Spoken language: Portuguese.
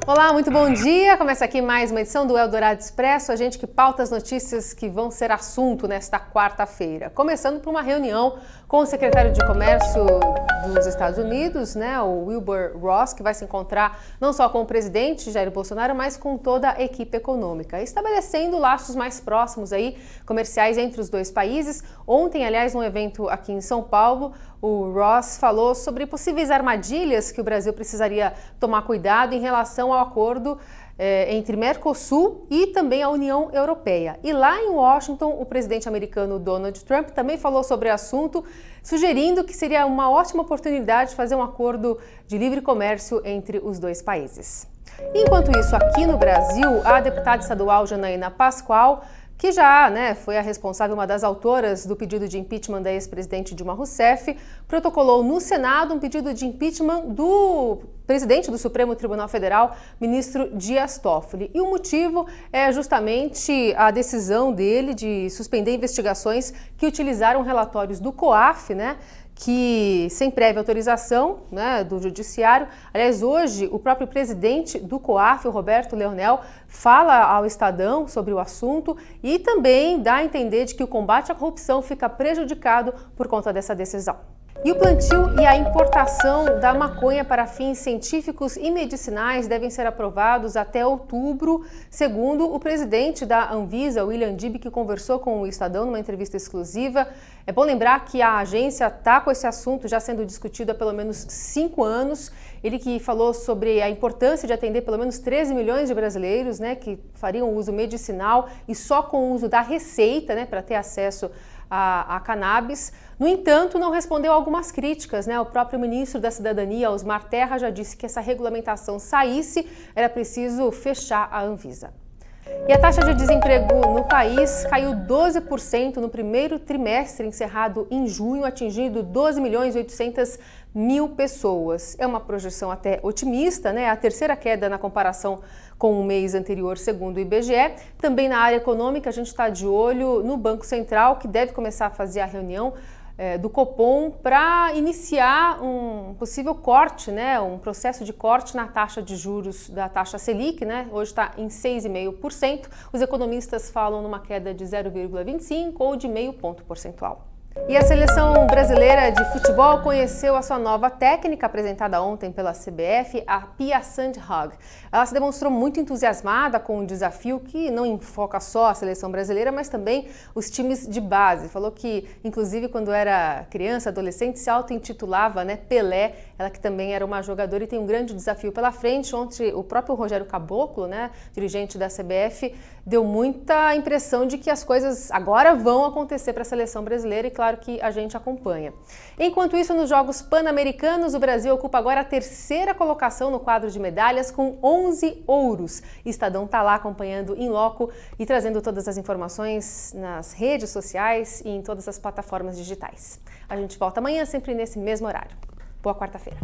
Olá, muito bom dia! Começa aqui mais uma edição do Eldorado Expresso, a gente que pauta as notícias que vão ser assunto nesta quarta-feira. Começando por uma reunião com o secretário de Comércio dos Estados Unidos, o Wilbur Ross, que vai se encontrar não só com o presidente Jair Bolsonaro, mas com toda a equipe econômica, estabelecendo laços mais próximos comerciais entre os dois países. Ontem, aliás, num evento aqui em São Paulo, o Ross falou sobre possíveis armadilhas que o Brasil precisaria tomar cuidado em relação ao acordo entre Mercosul e também a União Europeia. E lá em Washington, o presidente americano Donald Trump também falou sobre o assunto, sugerindo que seria uma ótima oportunidade de fazer um acordo de livre comércio entre os dois países. Enquanto isso, aqui no Brasil, a deputada estadual Janaína Pascoal, que já foi a responsável, uma das autoras do pedido de impeachment da ex-presidente Dilma Rousseff, protocolou no Senado um pedido de impeachment do presidente do Supremo Tribunal Federal, ministro Dias Toffoli. E o motivo é justamente a decisão dele de suspender investigações que utilizaram relatórios do COAF, que sem prévia autorização do Judiciário. Aliás, hoje o próprio presidente do COAF, o Roberto Leonel, fala ao Estadão sobre o assunto e também dá a entender de que o combate à corrupção fica prejudicado por conta dessa decisão. E o plantio e a importação da maconha para fins científicos e medicinais devem ser aprovados até outubro, segundo o presidente da Anvisa, William Dibby, que conversou com o Estadão numa entrevista exclusiva. É bom lembrar que a agência está com esse assunto já sendo discutido há pelo menos 5 anos. Ele que falou sobre a importância de atender pelo menos 13 milhões de brasileiros que fariam uso medicinal e só com o uso da receita para ter acesso a cannabis. No entanto, não respondeu a algumas críticas. O próprio ministro da Cidadania, Osmar Terra, já disse que essa regulamentação saísse, era preciso fechar a Anvisa. E a taxa de desemprego no país caiu 12% no primeiro trimestre encerrado em junho, atingindo 12.800.000 pessoas. É uma projeção até otimista, a terceira queda na comparação com o mês anterior, segundo o IBGE. Também na área econômica, a gente está de olho no Banco Central, que deve começar a fazer a reunião do Copom para iniciar um possível corte, um processo de corte na taxa de juros da taxa Selic, hoje está em 6,5%. Os economistas falam numa queda de 0,25 ou de meio ponto percentual. E a seleção brasileira de futebol conheceu a sua nova técnica apresentada ontem pela CBF, a Pia Sundhage. Ela se demonstrou muito entusiasmada com o desafio que não enfoca só a seleção brasileira, mas também os times de base. Falou que, inclusive, quando era criança, adolescente, se auto-intitulava Pelé. Ela que também era uma jogadora e tem um grande desafio pela frente. Ontem, o próprio Rogério Caboclo, dirigente da CBF, deu muita impressão de que as coisas agora vão acontecer para a seleção brasileira e, claro, que a gente acompanha. Enquanto isso, nos Jogos Pan-Americanos, o Brasil ocupa agora a terceira colocação no quadro de medalhas com 11 ouros. Estadão está lá acompanhando em loco e trazendo todas as informações nas redes sociais e em todas as plataformas digitais. A gente volta amanhã, sempre nesse mesmo horário. Boa quarta-feira.